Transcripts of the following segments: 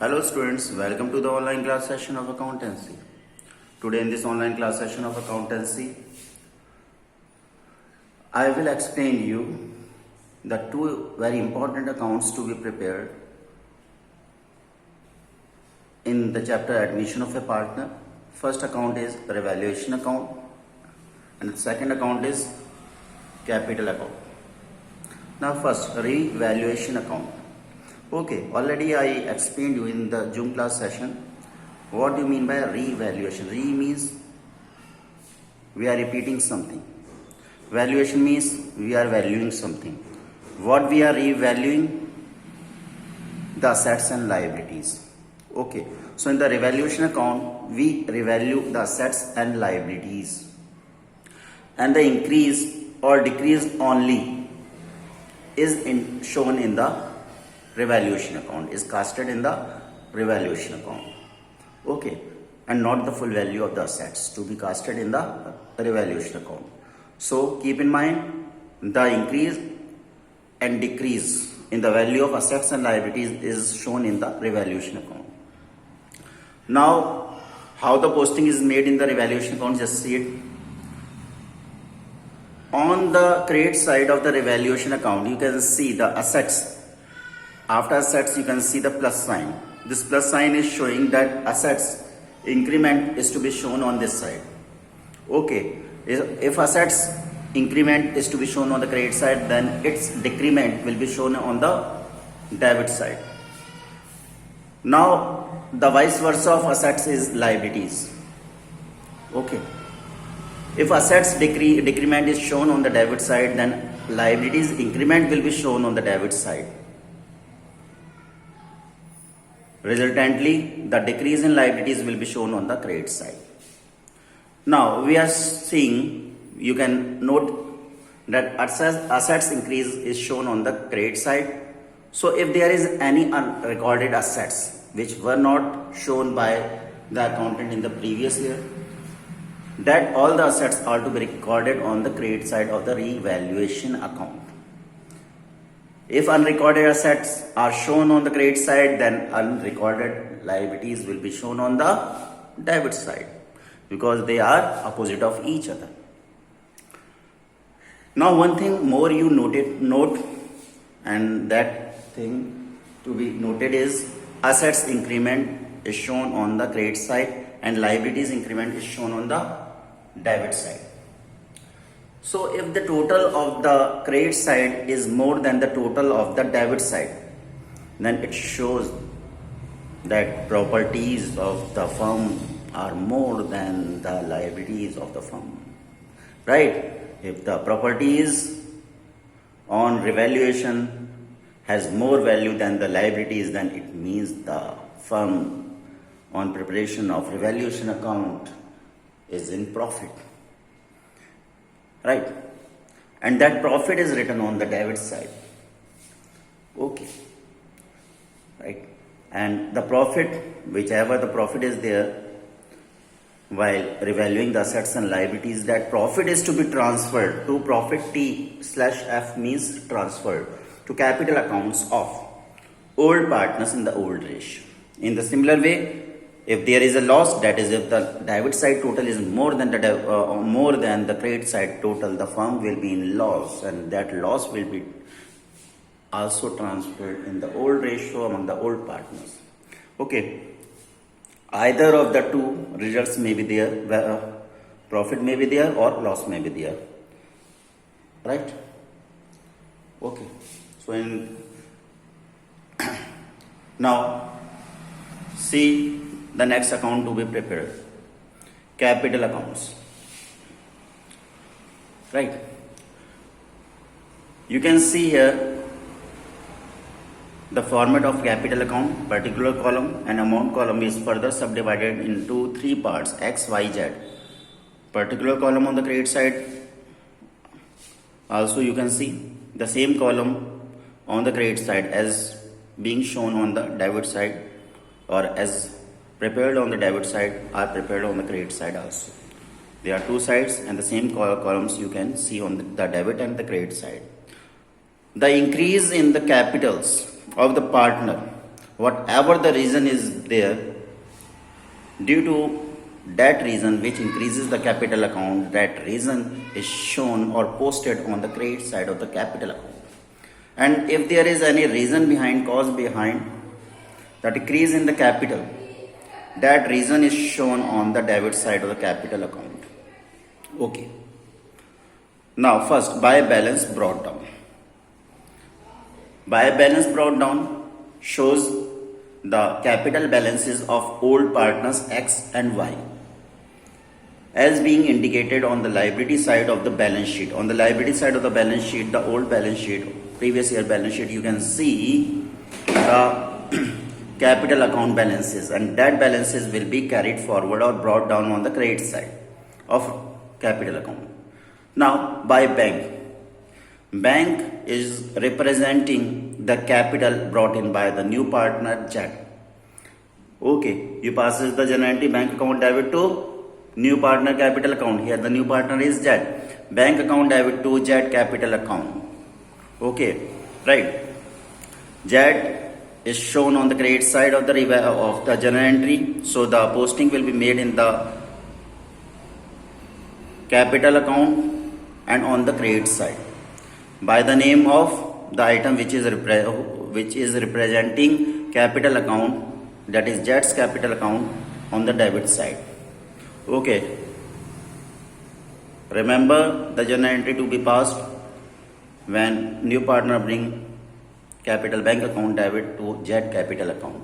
Hello students, welcome to the online class session of accountancy. Today in this online class session of accountancy, I will explain you the two very important accounts to be prepared in the chapter admission of a partner. First account is revaluation account and the second account is capital account. Now first, revaluation account. Okay, already I explained you in the Zoom class session what do you mean by revaluation. Re means we are repeating something. Valuation means we are valuing something. What we are revaluing? The assets and liabilities. Okay, so in the revaluation account, we revalue the assets and liabilities. And the increase or decrease only is shown in the revaluation account, is casted in the revaluation account. Okay, and not the full value of the assets to be casted in the revaluation account. So keep in mind the increase and decrease in the value of assets and liabilities is shown in the revaluation account. Now how the posting is made in the revaluation account, just see it. On the credit side of the revaluation account, you can see the assets. After assets, you can see the plus sign. This plus sign is showing that assets increment is to be shown on this side. Okay, if assets increment is to be shown on the credit side, then its decrement will be shown on the debit side. Now, the vice versa of assets is liabilities. Okay, if assets decrement is shown on the debit side, then liabilities increment will be shown on the debit side. Resultantly, the decrease in liabilities will be shown on the credit side. Now, we are seeing, you can note that assets increase is shown on the credit side. So, if there is any unrecorded assets which were not shown by the accountant in the previous year, that all the assets are to be recorded on the credit side of the revaluation account. If unrecorded assets are shown on the credit side, then unrecorded liabilities will be shown on the debit side because they are opposite of each other. Now one thing more you note, and that thing to be noted is assets increment is shown on the credit side and liabilities increment is shown on the debit side. So if the total of the credit side is more than the total of the debit side, then it shows that properties of the firm are more than the liabilities of the firm. Right? If the properties on revaluation has more value than the liabilities, then it means the firm on preparation of revaluation account is in profit. Right, and that profit is written on the debit side. Okay, right, and the profit, whichever the profit is there, while revaluing the assets and liabilities, that profit is to be transferred to profit T/F means transferred to capital accounts of old partners in the old ratio. In the similar way, if there is a loss, that is if the debit side total is more than the credit side total, the firm will be in loss, and that loss will be also transferred in the old ratio among the old partners. Okay, either of the two results may be there, profit may be there or loss may be there. Right? Okay, so now see the next account to be prepared, capital accounts. Right, you can see here the format of capital account. Particular column and amount column is further subdivided into three parts: X, Y, Z. Particular column on the credit side, also you can see the same column on the credit side as being shown on the debit side, or as prepared on the debit side are prepared on the credit side also. There are two sides and the same columns you can see on the debit and the credit side. The increase in the capitals of the partner whatever the reason is there, due to that reason which increases the capital account, that reason is shown or posted on the credit side of the capital account. And if there is any reason behind, cause behind the decrease in the capital, that reason is shown on the debit side of the capital account. Okay. Now first, buy balance brought down. Buy balance brought down shows the capital balances of old partners X and Y as being indicated on the liability side of the balance sheet. On the liability side of the balance sheet, the old balance sheet, previous year balance sheet, you can see the capital account balances, and that balances will be carried forward or brought down on the credit side of capital account. Now by bank. Bank is representing the capital brought in by the new partner JET. Okay, you passes the general entry bank account debit to new partner capital account. Here the new partner is JET. Bank account debit to JET capital account. Okay, right. JET is shown on the credit side of the general entry. So the posting will be made in the capital account and on the credit side by the name of the item which is representing capital account, that is JET's capital account on the debit side. Okay. Remember the journal entry to be passed when new partner bring capital bank account debit to JET capital account.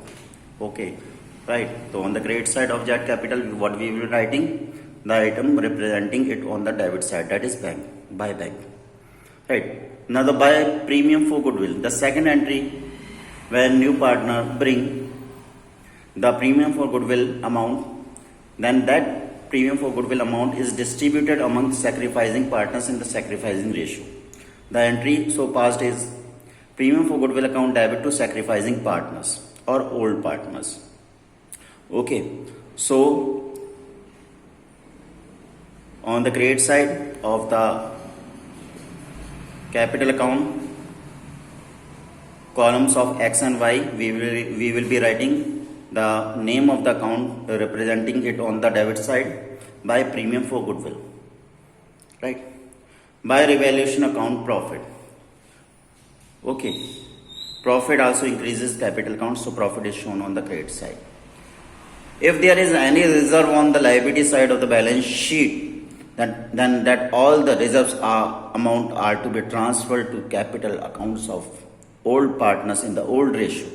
Okay. Right. So on the credit side of JET capital, what we will be writing? The item representing it on the debit side, that is bank, by bank. Right. Now the buy premium for goodwill. The second entry, when new partner bring the premium for goodwill amount, then that premium for goodwill amount is distributed among sacrificing partners in the sacrificing ratio. The entry so passed is premium for goodwill account debit to sacrificing partners or old partners. Okay. So on the credit side of the capital account, columns of X and Y, we will be writing the name of the account representing it on the debit side by premium for goodwill. Right. By revaluation account, profit. Okay. Profit also increases capital account, so profit is shown on the credit side. If there is any reserve on the liability side of the balance sheet, then that all the reserves amount are to be transferred to capital accounts of old partners in the old ratio.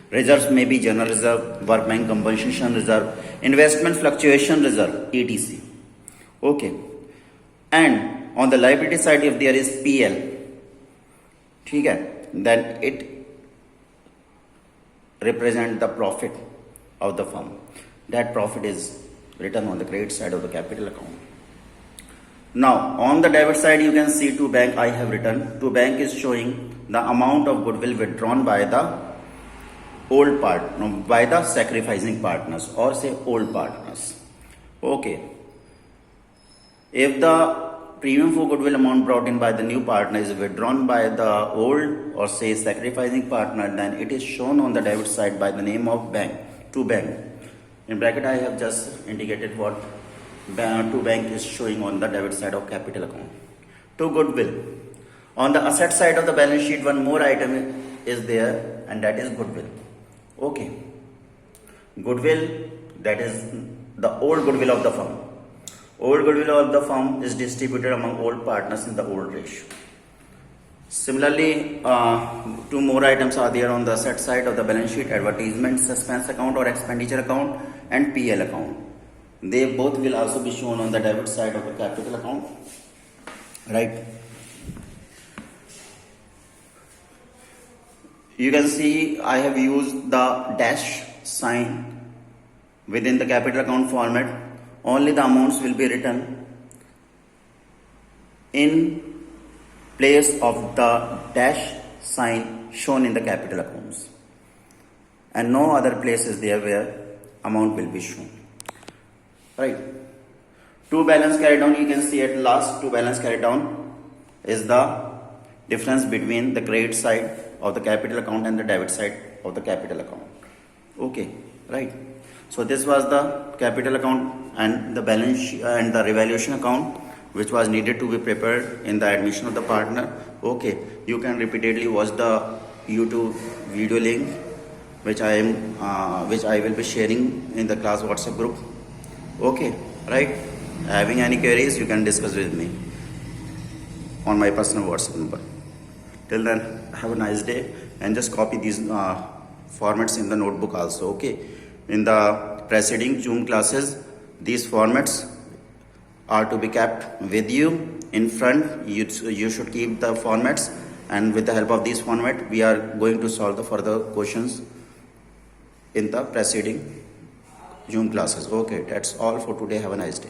Reserves may be general reserve, workman compensation reserve, investment fluctuation reserve, etc. Okay. And on the liability side, if there is PL, then it represents the profit of the firm. That profit is written on the credit side of the capital account. Now on the debit side, you can see to bank I have written. To bank is showing the amount of goodwill withdrawn by the old part, no, by the sacrificing partners, or say old partners. Okay. If the premium for goodwill amount brought in by the new partner is withdrawn by the old or say sacrificing partner, then it is shown on the debit side by the name of bank, to bank. In bracket I have just indicated what to bank is showing on the debit side of capital account. To goodwill. On the asset side of the balance sheet, one more item is there, and that is goodwill. Okay. Goodwill, that is the old goodwill of the firm. Old goodwill of the firm is distributed among old partners in the old ratio. Similarly, two more items are there on the asset side of the balance sheet: advertisement suspense account or expenditure account and PL account. They both will also be shown on the debit side of the capital account. Right. You can see I have used the dash sign within the capital account format. Only the amounts will be written in place of the dash sign shown in the capital accounts, and no other place is there where amount will be shown. Right. To balance carried down, you can see at last, to balance carried down is the difference between the credit side of the capital account and the debit side of the capital account. Okay, right. So this was the capital account and the balance and the revaluation account which was needed to be prepared in the admission of the partner. Okay, you can repeatedly watch the YouTube video link which I will be sharing in the class WhatsApp group. Okay, right. Having any queries, you can discuss with me on my personal WhatsApp number. Till then, have a nice day and just copy these formats in the notebook also. Okay, in the preceding Zoom classes, these formats are to be kept with you in front. You should keep the formats, and with the help of these format, we are going to solve the further questions in the preceding Zoom classes. Okay, that's all for today. Have a nice day.